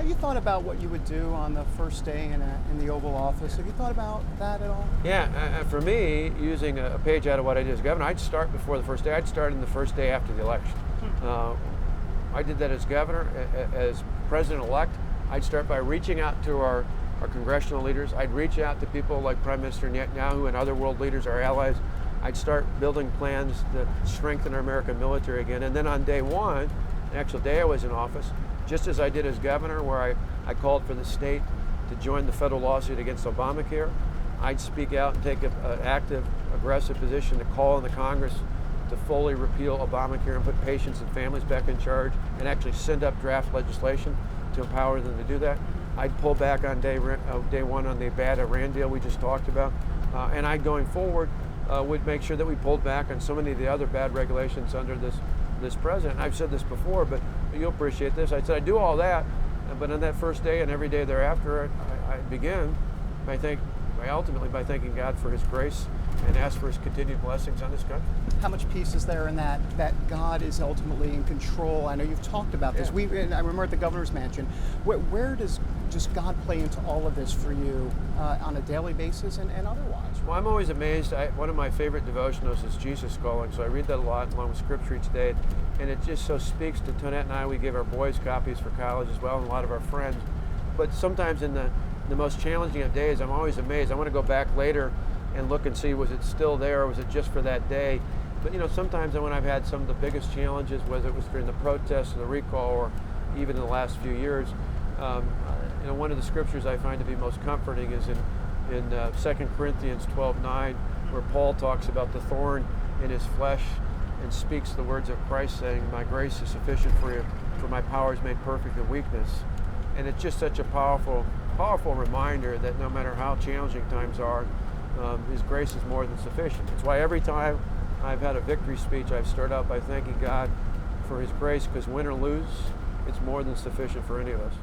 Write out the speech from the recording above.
Have you thought about what you would do on the first day in the Oval Office? Have you thought about that at all? Yeah, for me, using a page out of what I did as governor, I'd start before the first day. I'd start in the first day after the election. I did that as governor. As president-elect, I'd start by reaching out to our congressional leaders. I'd reach out to people like Prime Minister Netanyahu and other world leaders, our allies. I'd start building plans to strengthen our American military again. And then on day one, the actual day I was in office, just as I did as governor, where I called for the state to join the federal lawsuit against Obamacare, I'd speak out and take an active, aggressive position to call on the Congress to fully repeal Obamacare and put patients and families back in charge and actually send up draft legislation to empower them to do that. I'd pull back on day one on the bad Iran deal we just talked about. And I, going forward, would make sure that we pulled back on so many of the other bad regulations under this president. I've said this before, but you'll appreciate this. I said I do all that, but on that first day and every day thereafter, I begin ultimately by thanking God for His grace and ask for His continued blessings on this country. How much peace is there in that God is ultimately in control? I know you've talked about this. Yeah. I remember at the governor's mansion. Where does just God play into all of this for you on a daily basis and otherwise? Well, I'm always amazed. One of my favorite devotionals is Jesus Calling, so I read that a lot along with Scripture each day, and it just so speaks to Tonette and I. We give our boys copies for college as well, and a lot of our friends. But sometimes in the most challenging of days, I'm always amazed. I want to go back later and look and see, was it still there or was it just for that day? But sometimes when I've had some of the biggest challenges, whether it was during the protests or the recall or even in the last few years, one of the scriptures I find to be most comforting is in 2 Corinthians 12:9, where Paul talks about the thorn in his flesh and speaks the words of Christ, saying, "My grace is sufficient for you, for my power is made perfect in weakness." And it's just such a powerful reminder that no matter how challenging times are, His grace is more than sufficient. It's why every time I've had a victory speech, I've started out by thanking God for His grace, because win or lose, it's more than sufficient for any of us.